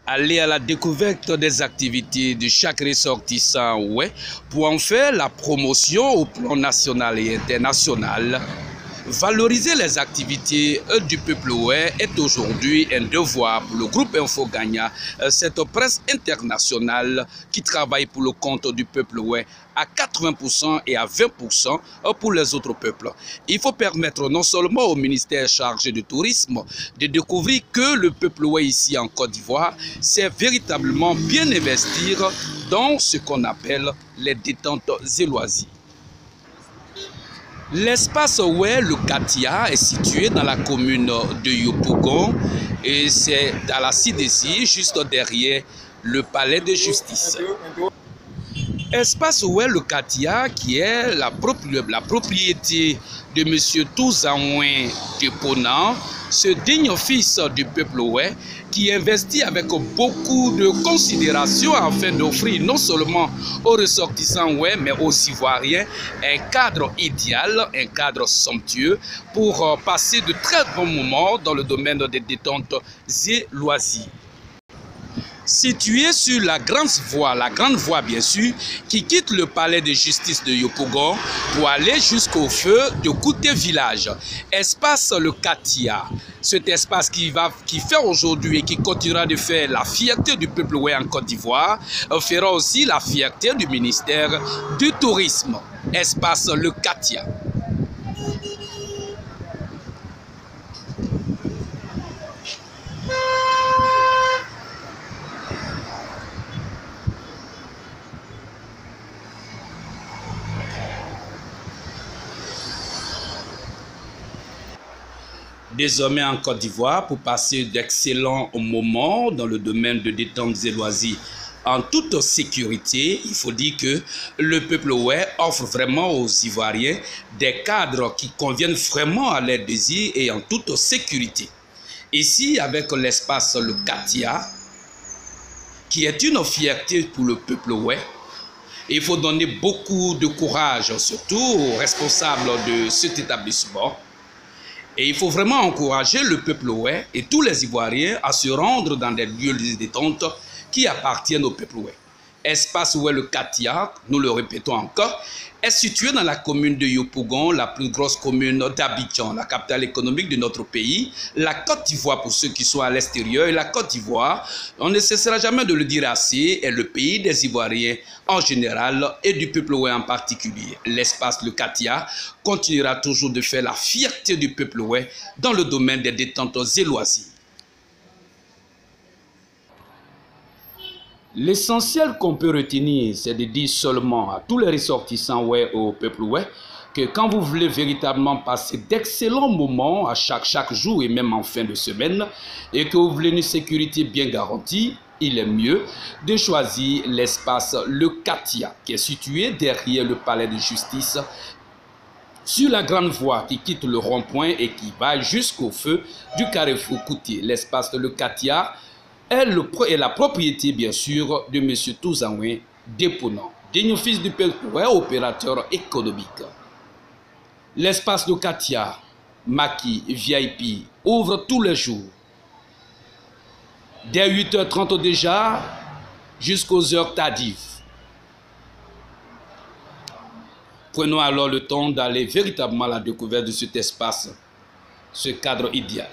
aller à la découverte des activités de chaque ressortissant pour en faire la promotion au plan national et international. Valoriser les activités du peuple est aujourd'hui un devoir pour le groupe Info Gagna, cette presse internationale qui travaille pour le compte du peuple à 80% et à 20% pour les autres peuples. Il faut permettre non seulement au ministère chargé du tourisme de découvrir que le peuple ici en Côte d'Ivoire sait véritablement bien investir dans ce qu'on appelle les détentes et loisirs. L'espace le Katia, est situé dans la commune de Yopougon et c'est à la CDC, juste derrière le palais de justice. Espace le Katia, qui est la propriété de M. Touzanouin de Ponant, ce digne fils du peuple qui investit avec beaucoup de considération afin d'offrir non seulement aux ressortissants mais aux Ivoiriens un cadre idéal, un cadre somptueux pour passer de très bons moments dans le domaine des détentes et loisirs. Situé sur la grande voie bien sûr, qui quitte le palais de justice de Yopougon pour aller jusqu'au feu de Kouté village. Espace le Katia. Cet espace qui fait aujourd'hui et qui continuera de faire la fierté du peuple en Côte d'Ivoire, fera aussi la fierté du ministère du Tourisme. Espace le Katia. Désormais en Côte d'Ivoire, pour passer d'excellents moments dans le domaine de détente et loisirs en toute sécurité, il faut dire que le peuple offre vraiment aux Ivoiriens des cadres qui conviennent vraiment à leurs désirs et en toute sécurité. Ici, avec l'espace le Katia, qui est une fierté pour le peuple il faut donner beaucoup de courage, surtout aux responsables de cet établissement. Et il faut vraiment encourager le peuple et tous les Ivoiriens à se rendre dans des lieux de détente qui appartiennent au peuple Espace le Katia, nous le répétons encore, est situé dans la commune de Yopougon, la plus grosse commune d'Abidjan, la capitale économique de notre pays. La Côte d'Ivoire, pour ceux qui sont à l'extérieur, et la Côte d'Ivoire, on ne cessera jamais de le dire assez, est le pays des Ivoiriens en général et du peuple en particulier. L'espace le Katia continuera toujours de faire la fierté du peuple dans le domaine des détentes et loisirs. L'essentiel qu'on peut retenir, c'est de dire seulement à tous les ressortissants au peuple que quand vous voulez véritablement passer d'excellents moments à chaque jour et même en fin de semaine, et que vous voulez une sécurité bien garantie, il est mieux de choisir l'espace le Katia, qui est situé derrière le palais de justice, sur la grande voie qui quitte le rond-point et qui va jusqu'au feu du carrefour Kouté. L'espace le Katia est la propriété, bien sûr, de M. Touzanouin Déponant, digne fils du peuple opérateur économique. L'espace de Katia, Maki VIP, ouvre tous les jours. Dès 8h30 déjà, jusqu'aux heures tardives. Prenons alors le temps d'aller véritablement à la découverte de cet espace, ce cadre idéal.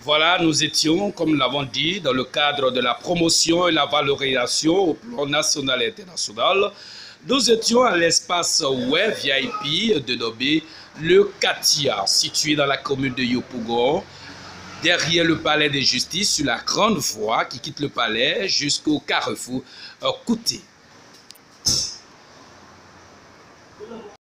Voilà, nous étions, comme nous l'avons dit, dans le cadre de la promotion et la valorisation au plan national et international. Nous étions à l'espace web VIP dénommé le Katia, situé dans la commune de Yopougon, derrière le palais de justice, sur la grande voie qui quitte le palais jusqu'au carrefour Kouté.